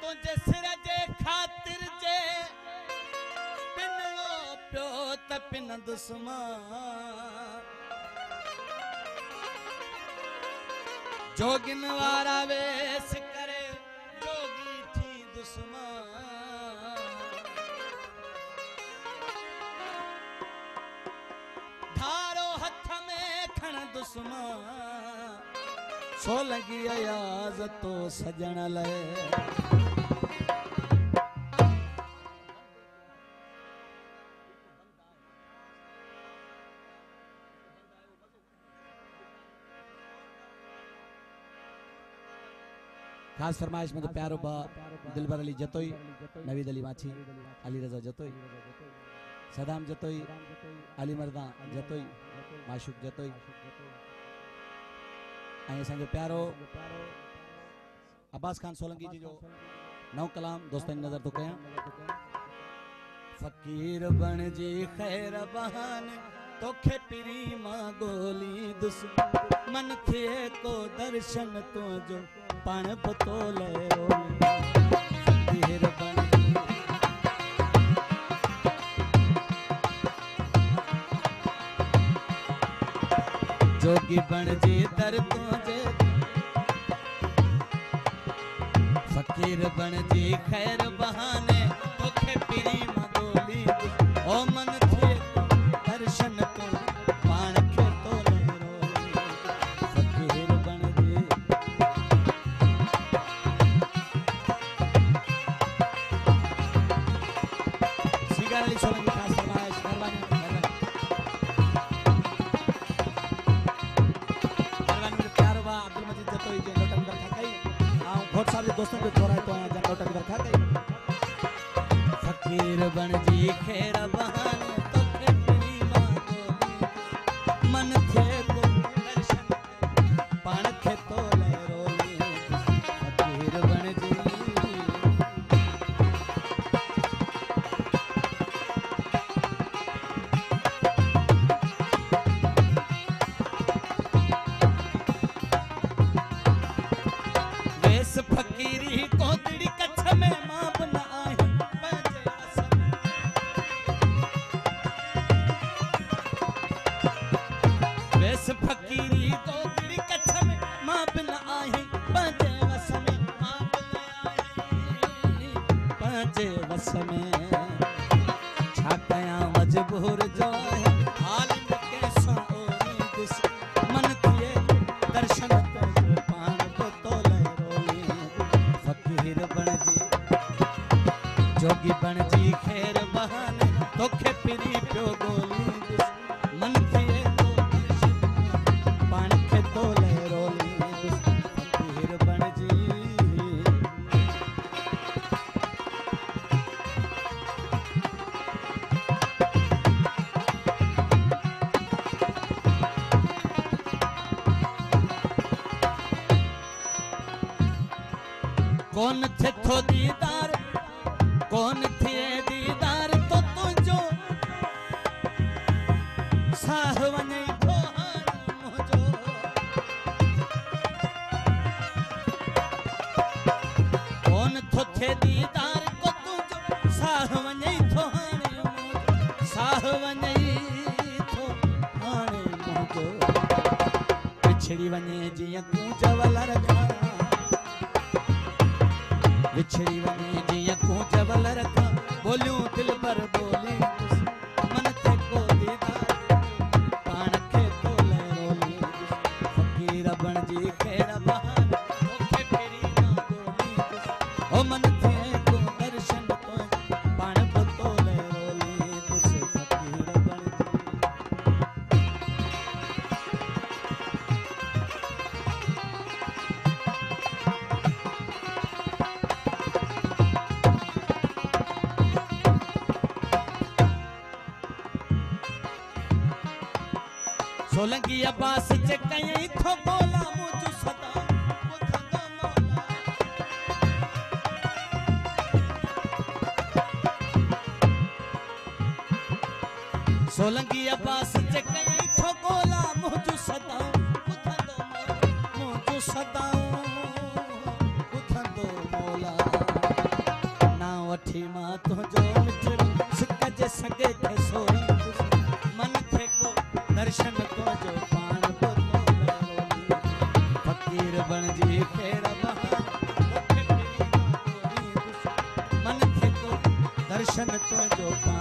तुझे सिर जे खातिर जे पिनो पियो त पिन दुश्मन जोगिन वारा वेस करे जोगी थी दुश्मन धारो हथ में खण दुश्मन सो लगी अयाज तो सजण ले खास फरमाइश में तो प्यारो बा दिलबर अली जतोई नवीद अली माछी अली रजा जतोई सदाम जतोई अली मर्दा जतोई माशूक जतोई असांजो प्यारो अब्बास खान सोलंकी जी जो नौ कलाम दोस्तन नजर तो कया फकीर बन जी खैर बहाने तोखे पिरी मां गोली दुश्मन थे को दर्शन तो जो पान पतोले फकीर बन जोगी बन जी दर तुझे फकीर बन जी खैर बहाने तोखे पिरी मगोली ओ मन थे दर्शन तो पान के तो रोली फकीर बन जी सिगार अली सोलंकी खास फरमाइश मेहरबानी बहुत सारे दोस्तों को छोड़ा तो आया जनोटा की रखा गई फकीर बन जी खैर बहाने तो खेपरी मां गोली मन थे को दर्शन पान थे तो ले रोली फकीर बन जी फकीरी कोतड़ी कच्छ में मां बना है पंजे वसन वेस फकीरी कोतड़ी कच्छ में मां बना है पंजे वसन मां बना है पंजे वसन छा कया मजबूर जो है हाल के सोनी दुश्मन थिए दर्शन तो पान को तोले जोगी बन जी खैर बहाने तोखे पिरी पियो गोली मन थिए तो पान के तोले रोली फकीर बन जी कौन थे थो दीदार कौन थे दीदार तो तुझो साह वने तोहार मुझो कौन थो थे दीदार को तुझो साह वने तोहार मुझो साह वने तोहार मुझो पिछड़ी वने जिया कूंज वाला रखा बिछड़ी वने जिया कूंज वाला रखा बोलूं दिल पर बोली मन ते को दीदार पान के तो ले रोली फकीर बन जी खैर बहाने तोखे पिरी मां गोली ओ मन ते को दर्शन तो पान को तो ले रोली फकीर बन जी सोलंकी अब्बास चे कई थो बोला मुझु सदा बुधंदो मौला सोलंकी अब्बास चे कई थो बोला मुझु सदा बुधंदो मौला मुझु सदा बुधंदो मौला तुंहिंजो